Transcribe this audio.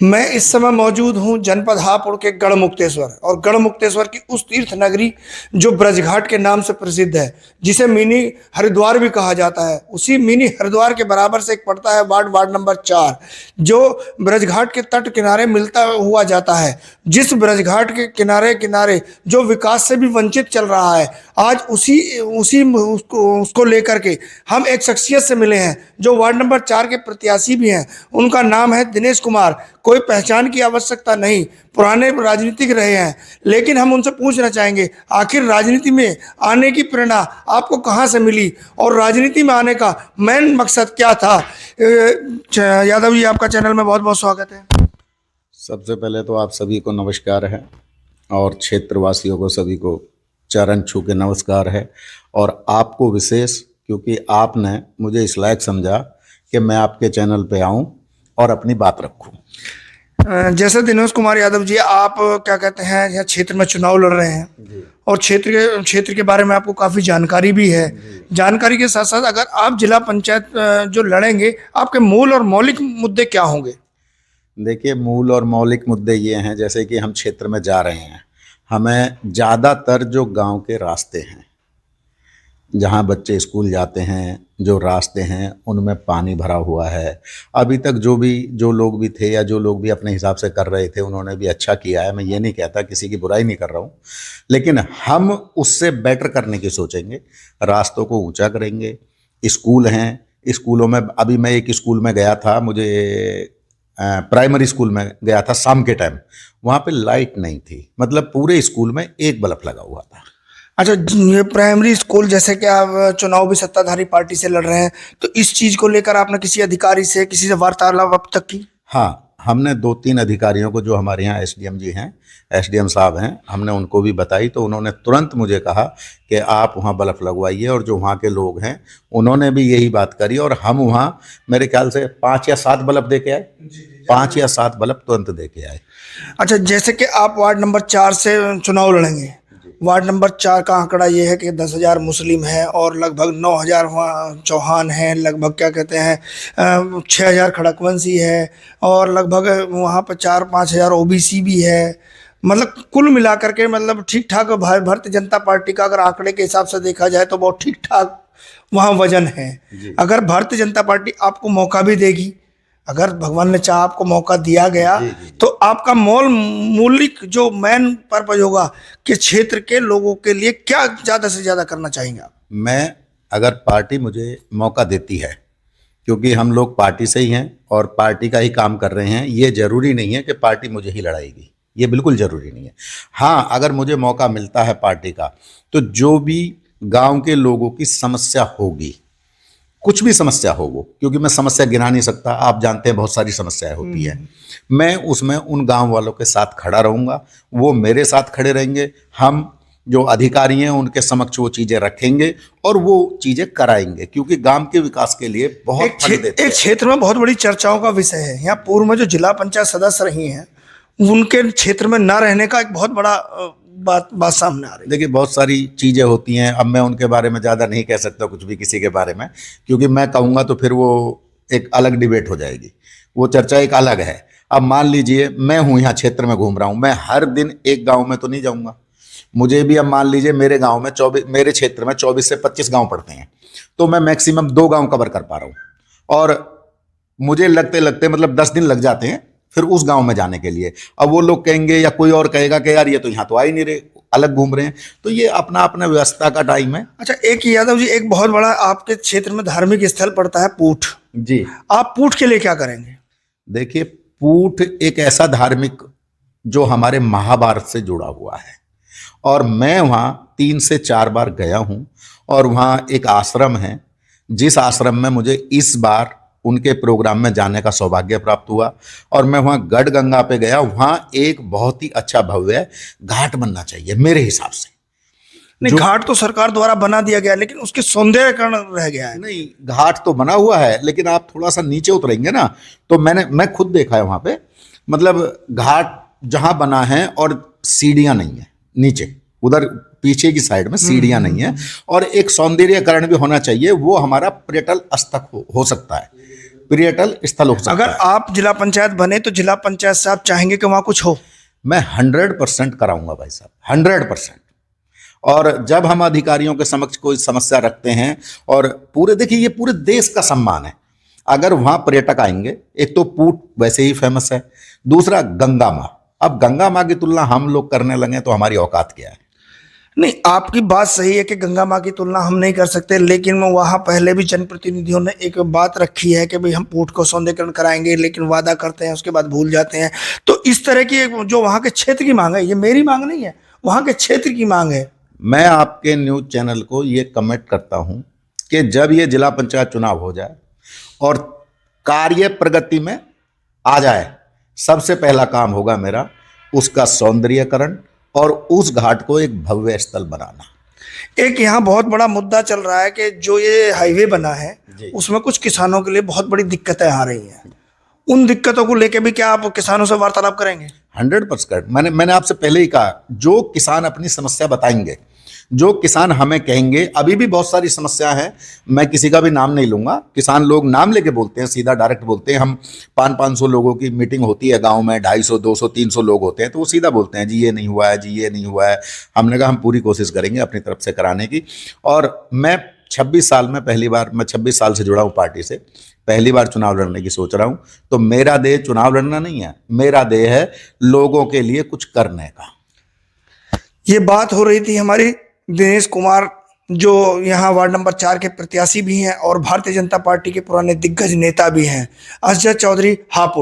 मैं इस समय मौजूद हूं जनपद हापुड़ के गढ़मुक्तेश्वर, और गढ़मुक्तेश्वर की उस तीर्थ नगरी जो ब्रजघाट के नाम से प्रसिद्ध है, जिसे मिनी हरिद्वार भी कहा जाता है। उसी मिनी हरिद्वार के बराबर से एक पड़ता है वार्ड नंबर 4, जो ब्रजघाट के तट किनारे मिलता हुआ जाता है। जिस ब्रजघाट के किनारे किनारे जो विकास से भी वंचित चल रहा है, आज उसी उसी उसको लेकर के हम एक शख्सियत से मिले हैं जो वार्ड नंबर 4 के प्रत्याशी भी हैं। उनका नाम है दिनेश कुमार। कोई पहचान की आवश्यकता नहीं, पुराने राजनीतिक रहे हैं, लेकिन हम उनसे पूछना चाहेंगे आखिर राजनीति में आने की प्रेरणा आपको कहां से मिली और राजनीति में आने का मेन मकसद क्या था। यादव जी, आपका चैनल में बहुत बहुत स्वागत है। सबसे पहले तो आप सभी को नमस्कार है, और क्षेत्रवासियों को सभी को चरण छू के नमस्कार है, और आपको विशेष, क्योंकि आपने मुझे इस लायक समझा कि मैं आपके चैनल पे आऊं और अपनी बात रखूं। जैसे दिनेश कुमार यादव जी, आप क्या कहते हैं, यहाँ क्षेत्र में चुनाव लड़ रहे हैं और क्षेत्र के बारे में आपको काफ़ी जानकारी भी है। जानकारी के साथ साथ अगर आप जिला पंचायत जो लड़ेंगे, आपके मूल और मौलिक मुद्दे क्या होंगे? देखिए, मूल और मौलिक मुद्दे ये हैं, जैसे कि हम क्षेत्र में जा रहे हैं, हमें ज़्यादातर जो गांव के रास्ते हैं, जहां बच्चे स्कूल जाते हैं, जो रास्ते हैं उनमें पानी भरा हुआ है। अभी तक जो लोग भी थे या जो लोग भी अपने हिसाब से कर रहे थे, उन्होंने भी अच्छा किया है। मैं ये नहीं कहता, किसी की बुराई नहीं कर रहा हूँ, लेकिन हम उससे बेटर करने की सोचेंगे। रास्तों को ऊंचा करेंगे। स्कूल हैं, स्कूलों में अभी मैं एक स्कूल में गया था, मुझे प्राइमरी स्कूल में गया था शाम के टाइम, वहाँ पे लाइट नहीं थी, मतलब पूरे स्कूल में एक बल्ब लगा हुआ था। अच्छा, ये प्राइमरी स्कूल, जैसे कि आप चुनाव भी सत्ताधारी पार्टी से लड़ रहे हैं, तो इस चीज़ को लेकर आपने किसी अधिकारी से, किसी से वार्तालाप अब तक की? हाँ, हमने 2-3 अधिकारियों को, जो हमारे यहाँ एसडीएम जी हैं, एसडीएम साहब हैं, हमने उनको भी बताई, तो उन्होंने तुरंत मुझे कहा कि आप वहाँ बल्ब लगवाइए। और जो वहाँ के लोग हैं उन्होंने भी यही बात करी, और हम वहाँ मेरे ख्याल से 5 या 7 बल्ब दे के आए। 5 या 7 बल्ब तुरंत दे के आए। अच्छा, जैसे कि आप वार्ड नंबर 4 से चुनाव लड़ेंगे, वार्ड नंबर 4 का आंकड़ा ये है कि 10,000 मुस्लिम हैं और लगभग 9,000 वहाँ चौहान हैं, लगभग क्या कहते हैं 6,000 खड़कवंशी है, और लगभग वहाँ पर 4-5 हज़ार ओबीसी भी है। मतलब कुल मिलाकर के, मतलब ठीक ठाक भारतीय जनता पार्टी का अगर आंकड़े के हिसाब से देखा जाए तो बहुत ठीक ठाक वहाँ वजन है। अगर भारतीय जनता पार्टी आपको मौका भी देगी, अगर भगवान ने चाहा आपको मौका दिया गया, तो आपका मौलिक जो मेन पर्पज होगा कि क्षेत्र के लोगों के लिए क्या ज़्यादा से ज़्यादा करना चाहेंगे आप? मैं, अगर पार्टी मुझे मौका देती है, क्योंकि हम लोग पार्टी से ही हैं और पार्टी का ही काम कर रहे हैं, ये ज़रूरी नहीं है कि पार्टी मुझे ही लड़ाएगी, ये बिल्कुल ज़रूरी नहीं है। हाँ, अगर मुझे मौका मिलता है पार्टी का, तो जो भी गांव के लोगों की समस्या होगी, कुछ भी समस्या हो वो, क्योंकि मैं समस्या गिना नहीं सकता, आप जानते हैं बहुत सारी समस्याएं होती है, मैं उसमें उन गांव वालों के साथ खड़ा रहूँगा, वो मेरे साथ खड़े रहेंगे। हम जो अधिकारी हैं उनके समक्ष वो चीज़ें रखेंगे और वो चीज़ें कराएंगे, क्योंकि गांव के विकास के लिए बहुत फंड देते हैं। एक क्षेत्र में बहुत बड़ी चर्चाओं का विषय है, यहाँ पूर्व में जो जिला पंचायत सदस्य रही हैं, उनके क्षेत्र में ना रहने का एक बहुत बड़ा बात सामने आ रही है। देखिए, बहुत सारी चीज़ें होती हैं, अब मैं उनके बारे में ज़्यादा नहीं कह सकता कुछ भी किसी के बारे में, क्योंकि मैं कहूँगा तो फिर वो एक अलग डिबेट हो जाएगी, वो चर्चा एक अलग है। अब मान लीजिए मैं हूँ यहाँ क्षेत्र में घूम रहा हूँ, मैं हर दिन एक गांव में तो नहीं जाऊँगा, मुझे भी, अब मान लीजिए मेरे गांव में 24, मेरे क्षेत्र में 24 से 25 गांव पड़ते हैं, तो मैं मैक्सिमम 2 गांव कवर कर पा रहा हूँ, और मुझे लगते लगते मतलब 10 दिन लग जाते हैं फिर उस गांव में जाने के लिए। अब वो लोग कहेंगे या कोई और कहेगा कि यार ये तो यहाँ तो आ ही नहीं रहे, अलग घूम रहे हैं, तो ये अपना अपना व्यवस्था का टाइम है। अच्छा, एक यादव जी, एक बहुत बड़ा आपके क्षेत्र में धार्मिक स्थल पड़ता है पूठ जी। आप पूठ के लिए क्या करेंगे? देखिए, पूठ एक ऐसा धार्मिक जो हमारे महाभारत से जुड़ा हुआ है, और मैं वहाँ 3 से 4 बार गया हूँ, और वहाँ एक आश्रम है, जिस आश्रम में मुझे इस बार उनके प्रोग्राम में जाने का सौभाग्य प्राप्त हुआ, और मैं वहाँ गढ़ गंगा पे गया। वहाँ एक बहुत ही अच्छा भव्य घाट बनना चाहिए मेरे हिसाब से। नहीं, घाट तो सरकार द्वारा बना दिया गया, लेकिन उसके सौंदर्यकरण रह गया है। नहीं, घाट तो बना हुआ है, लेकिन आप थोड़ा सा नीचे उतरेंगे ना, तो मैं खुद देखा है वहाँ पे, मतलब घाट जहाँ बना है और सीढ़ियाँ नहीं है नीचे, उधर पीछे की साइड में सीढ़ियाँ नहीं है, और एक सौंदर्यकरण भी होना चाहिए। वो हमारा पर्यटन स्थल हो सकता है, पर्यटन स्थल हो सकता अगर है। आप जिला पंचायत बने तो जिला पंचायत से आप चाहेंगे कि वहां कुछ हो? मैं 100% कराऊंगा भाई साहब, 100%। और जब हम अधिकारियों के समक्ष कोई समस्या रखते हैं, और पूरे देखिए ये पूरे देश का सम्मान है अगर वहां पर्यटक आएंगे। एक तो पूट वैसे ही फेमस है, दूसरा गंगा माँ। अब गंगा माँ की तुलना हम लोग करने लगे तो हमारी औकात क्या है? नहीं, आपकी बात सही है कि गंगा माँ की तुलना हम नहीं कर सकते, लेकिन मैं वहां पहले भी जनप्रतिनिधियों ने एक बात रखी है कि भाई हम पोर्ट को सौंदर्यीकरण कराएंगे, लेकिन वादा करते हैं उसके बाद भूल जाते हैं। तो इस तरह की जो वहां के क्षेत्र की मांग है, ये मेरी मांग नहीं है, वहां के क्षेत्र की मांग है। मैं आपके न्यूज चैनल को ये कमेंट करता हूं कि जब ये जिला पंचायत चुनाव हो जाए और कार्य प्रगति में आ जाए, सबसे पहला काम होगा मेरा उसका सौंदर्यीकरण और उस घाट को एक भव्य स्थल बनाना। एक यहाँ बहुत बड़ा मुद्दा चल रहा है कि जो ये हाईवे बना है जी। उसमें कुछ किसानों के लिए बहुत बड़ी दिक्कतें आ रही हैं। उन दिक्कतों को लेकर भी क्या आप किसानों से वार्तालाप करेंगे? 100%। मैंने आपसे पहले ही कहा, जो किसान अपनी समस्या बताएंगे, जो किसान हमें कहेंगे, अभी भी बहुत सारी समस्या है, मैं किसी का भी नाम नहीं लूंगा। किसान लोग नाम लेके बोलते हैं, सीधा डायरेक्ट बोलते हैं। हम 500-500 लोगों की मीटिंग होती है गांव में, 250, 200, 300 लोग होते हैं, तो वो सीधा बोलते हैं जी ये नहीं हुआ है, जी ये नहीं हुआ है। हमने कहा हम पूरी कोशिश करेंगे अपनी तरफ से कराने की। और मैं 26 साल में पहली बार, मैं 26 साल से जुड़ा हूँ पार्टी से, पहली बार चुनाव लड़ने की सोच रहा हूं। तो मेरा देह चुनाव लड़ना नहीं है, मेरा देह है लोगों के लिए कुछ करने का। ये बात हो रही थी हमारी दिनेश कुमार, जो यहाँ वार्ड नंबर 4 के प्रत्याशी भी हैं और भारतीय जनता पार्टी के पुराने दिग्गज नेता भी हैं, असजद चौधरी हापुड़।